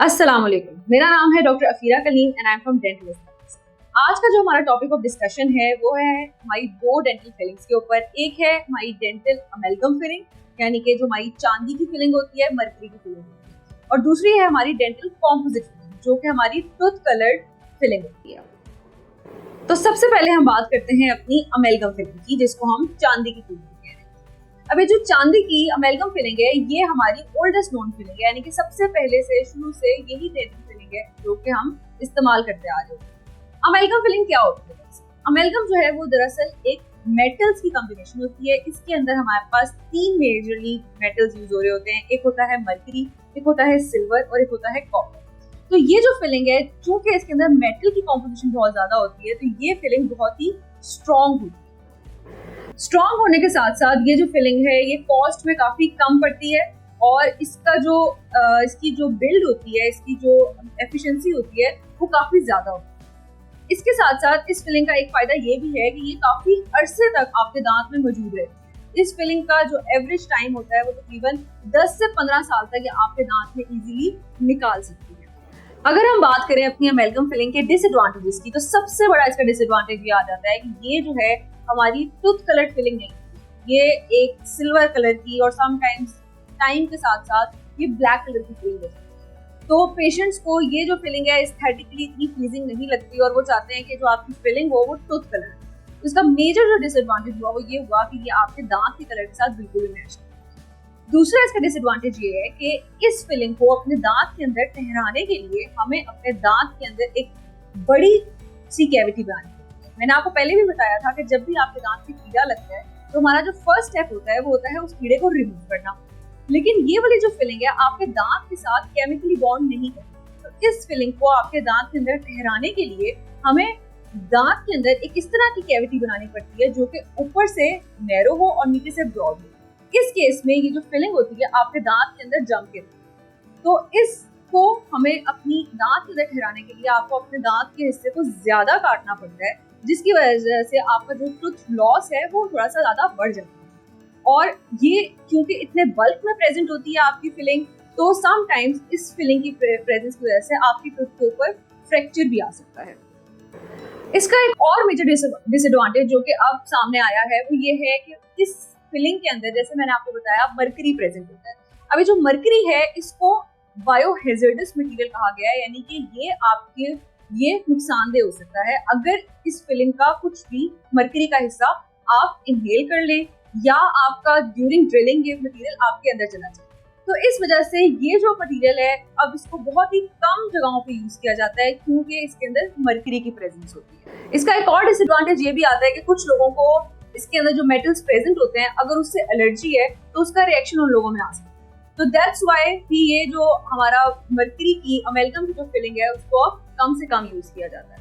अस्सलाम वालेकुम, मेरा नाम है doctor Afira Kaleem and I am from dental aesthetics. आज का जो हमारा टॉपिक ऑफ डिस्कशन है वो है हमारी दो डेंटल फिलिंग्स के ऊपर। एक है हमारी डेंटल अमेलगम फिलिंग, यानी कि जो हमारी चांदी की फिलिंग होती है, मरकरी की फिलिंग होती है, और दूसरी है हमारी डेंटल कॉम्पोजिट फिलिंग जो कि हमारी टूथ कलर्ड फिलिंग होती है। तो सबसे पहले हम बात करते हैं अपनी अमेलगम फिलिंग की, जिसको हम चांदी की फिलिंग कहते हैं। अब ये जो चांदी की अमेलगम फिलिंग है ये हमारी ओल्डेस्ट नोन फिलिंग है, यानी कि सबसे पहले से शुरू से यही डेंटल फिलिंग है जो कि हम इस्तेमाल करते आ रहे हैं। अमेलगम फिलिंग क्या होती है? अमेलगम जो है वो दरअसल एक मेटल्स की कॉम्बिनेशन होती है। इसके अंदर हमारे पास तीन मेजरली मेटल्स यूज हो रहे होते हैं। एक होता है मरकरी, एक होता है सिल्वर और एक होता है कॉपर। तो ये जो फिलिंग है, चूंकि इसके अंदर मेटल की कॉम्पोजिशन बहुत ज्यादा होती है, तो ये फिलिंग बहुत ही स्ट्रॉन्ग होती है। स्ट्रॉन्ग होने के साथ साथ ये जो फिलिंग है ये कॉस्ट में काफी कम पड़ती है, और इसका जो इसकी जो बिल्ड होती है, इसकी जो एफिशिएंसी होती है वो काफी ज्यादा होती है। इसके साथ साथ इस फिलिंग का एक फायदा ये भी है कि ये काफी अरसे तक आपके दांत में मौजूद रहती है। इस फिलिंग का जो एवरेज टाइम होता है वो तकरीबन 10 से 15 साल तक ये आपके दांत में इजीली निकाल सकती है। अगर हम बात करें अपनी अमेलगम फिलिंग के डिसएडवांटेजेस की, तो सबसे बड़ा इसका डिसएडवांटेज ये आ जाता है कि ये जो है हमारी टूथ कलर्ड फिलिंग नहीं, ये एक सिल्वर कलर की और समटाइम्स टाइम के साथ साथ ये ब्लैक कलर की फिलिंग होती है। तो पेशेंट्स को ये जो फिलिंग है एस्थेटिकली इतनी प्लीजिंग नहीं लगती और वो चाहते हैं कि जो आपकी फिलिंग हो वो टूथ कलर है। तो इसका मेजर जो डिसएडवांटेज हुआ वो ये हुआ कि ये आपके दांत के कलर के साथ बिल्कुल भी मैच नहीं। दूसरा इसका डिसएडवांटेज ये है कि इस फिलिंग को अपने दांत के अंदर ठहराने के लिए हमें अपने दांत के अंदर एक बड़ी सी कैविटी बनानी है। मैंने आपको पहले भी बताया था कि जब भी आपके दांत में कीड़ा लगता है तो हमारा जो फर्स्ट स्टेप होता है वो होता है उस कीड़े को रिमूव करना। लेकिन ये वाली जो फिलिंग है आपके दांत के साथ केमिकली बॉन्ड नहीं करती। तो इस फिलिंग को आपके दांत के अंदर ठहराने के लिए हमें दांत के अंदर एक इस तरह की कैविटी बनानी पड़ती है जो कि ऊपर से नैरो हो और नीचे से ब्रॉड हो। इस केस में ये जो फिलिंग होती है आपके दांत के अंदर जम के, तो इसको हमें अपनी दांत के अंदर ठहराने के लिए आपको अपने दांत के हिस्से को ज्यादा काटना पड़ता है, जिसकी वजह से आपका जो टूथ लॉस है वो थोड़ा सा ज्यादा बढ़ जाता है। और ये क्योंकि इतने बल्क में प्रेजेंट होती है आपकी फिलिंग, तो समटाइम्स इस फिलिंग की प्रेजेंस की वजह से आपकी टूथ के ऊपर फ्रैक्चर भी आ सकता है। इसका एक और मेजर डिसएडवांटेज जो कि अब सामने आया है वो ये है कि इस फिलिंग के अंदर, जैसे मैंने आपको बताया, मरकरी प्रेजेंट होता है। अभी जो मरकरी है इसको बायोहेजार्डस मटेरियल कहा गया है, यानी कि ये नुकसानदेह हो सकता है अगर इस फिलिंग का कुछ भी मरकरी का हिस्सा आप इनहेल कर लें या आपका ड्यूरिंग ड्रिलिंग ये मटेरियल आपके अंदर चला जाए। तो इस वजह से ये जो मटेरियल है अब इसको बहुत ही कम जगहों पे यूज किया जाता है क्योंकि इसके अंदर मरकरी की प्रेजेंस होती है। इसका एक और डिसएडवांटेज ये भी आता है कि कुछ लोगों को इसके अंदर जो मेटल्स प्रेजेंट होते हैं अगर उससे एलर्जी है तो उसका रिएक्शन उन लोगों में आ सकता है। तो दैट्स व्हाई भी ये जो हमारा मरकरी की अमेलगम की जो फिलिंग है उसको कम से कम यूज किया जाता है।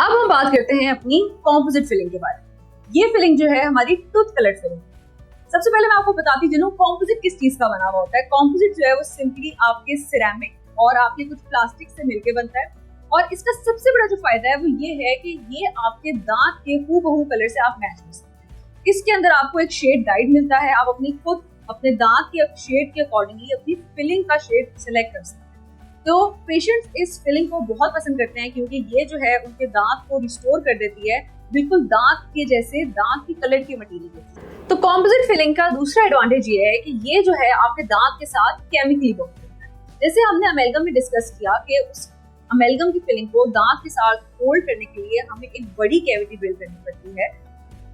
अब हम बात करते हैं अपनी कॉम्पोजिट फिलिंग के बारे में। ये फिलिंग जो है हमारी टूथ कलर्ड फिलिंग। सबसे पहले मैं आपको बताती हूँ कॉम्पोजिट किस चीज का बना हुआ होता है। कॉम्पोजिट जो है वो सिंपली आपके सिरेमिक और आपके कुछ प्लास्टिक से मिलकर बनता है, और इसका सबसे बड़ा जो फायदा है वो ये है कि ये आपके दांत के हूबहू कलर से आप मैच कर सकते हैं। इसके अंदर आपको एक शेड गाइड मिलता है, आप अपनी खुद अपने दांत के शेड के अकॉर्डिंगली अपनी फिलिंग का शेड सिलेक्ट कर सकते हैं। तो पेशेंट्स इस फिलिंग को बहुत पसंद करते हैं क्योंकि ये जो है उनके दांत को रिस्टोर कर देती है, बिल्कुल दांत के जैसे दांत की कलर की मटेरियल। तो कॉम्पोजिट फिलिंग का दूसरा एडवांटेज ये है कि ये जो है आपके दांत के साथ केमिकली बॉन्ड करता है। जैसे हमने अमेलगम में डिस्कस किया कि उस अमेलगम की फिलिंग को दांत के साथ होल्ड करने के लिए हमें एक बड़ी कैविटी बिल्ड करनी पड़ती है।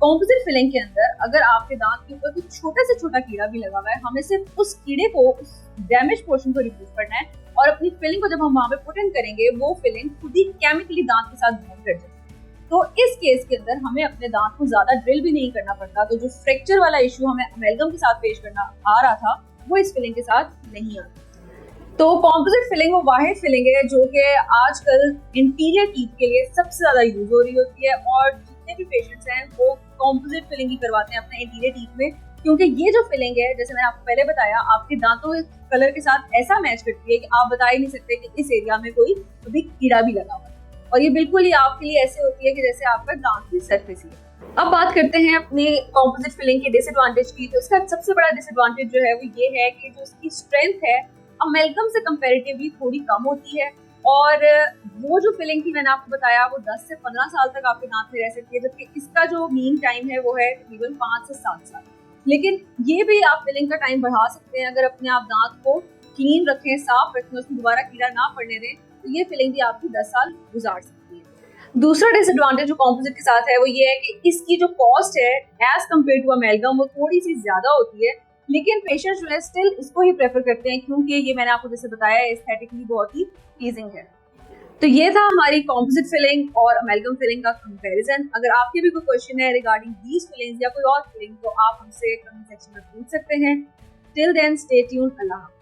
कॉम्पोजिट फिलिंग के अंदर अगर आपके दांत के ऊपर कुछ छोटा से छोटा कीड़ा भी लगा हुआ है, हमें सिर्फ उस कीड़े को, उस डैमेज पोर्शन को रिमूव करना है, और अपनी फिलिंग को जब हम वहां पे पुट इन करेंगे वो फिलिंग खुद ही केमिकली दांत के साथ बॉन्ड कर जाएगी। तो इस केस के अंदर हमें अपने दांत को ज्यादा ड्रिल भी नहीं करना पड़ता। तो जो फ्रैक्चर वाला इशू हमें अमेलगम के साथ पेश करना आ रहा था वो इस फिलिंग के साथ नहीं आता। तो कॉम्पोजिट फिलिंग वो वाहिद फिलिंग है जो कि आजकल इंटीरियर टीथ के लिए सबसे ज्यादा यूज हो रही होती है, और जितने भी पेशेंट्स हैं वो कॉम्पोजिट फिलिंग ही करवाते हैं अपने इंटीरियर टीथ में, क्योंकि ये जो फिलिंग है, जैसे मैंने आपको पहले बताया, आपके दांतों के कलर के साथ ऐसा मैच करती है कि आप बता ही नहीं सकते कि इस एरिया में कोई अभी कीड़ा भी लगा हुआ है, और ये बिल्कुल ही आपके लिए ऐसे होती है कि जैसे आपका दांत की सरफेस ही है। अब बात करते हैं अपनी कॉम्पोजिट फिलिंग के डिसएडवांटेज की। तो इसका सबसे बड़ा डिसएडवांटेज जो है वो ये है कि जो इसकी स्ट्रेंथ है अमेल्गम से कंपैरेटिवली थोड़ी कम होती है, और वो जो फिलिंग थी मैंने आपको बताया वो 10 से 15 साल तक आपके दांत में रह सकती है, जबकि इसका जो मीन टाइम है वो है तकरीबन 5 से 7 साल। लेकिन ये भी आप फिलिंग का टाइम बढ़ा सकते हैं अगर अपने आप दांत को क्लीन रखें, साफ रखें, उसमें दोबारा कीड़ा ना पड़ने दें, तो ये फिलिंग भी आपकी 10 साल गुजार सकती है। दूसरा डिसएडवांटेज जो कॉम्पोजिट के साथ है वो ये है कि इसकी जो कॉस्ट है एज कम्पेयर टू अमेल्गम वो थोड़ी सी ज्यादा होती है, लेकिन पेशेंट्स जो है स्टिल इसको ही प्रेफर करते हैं क्योंकि ये मैंने आपको जैसे बताया एस्थेटिकली बहुत ही प्लीजिंग है। तो ये था हमारी कॉम्पोजिट फिलिंग और अमेल्गम फिलिंग का कंपैरिजन। अगर आपके भी कोई क्वेश्चन है रिगार्डिंग दीज फिलिंग्स या कोई और फिलिंग तो आप हमसे कमेंट सेक्शन में पूछ सकते हैं। Till then stay tuned. अल्लाह।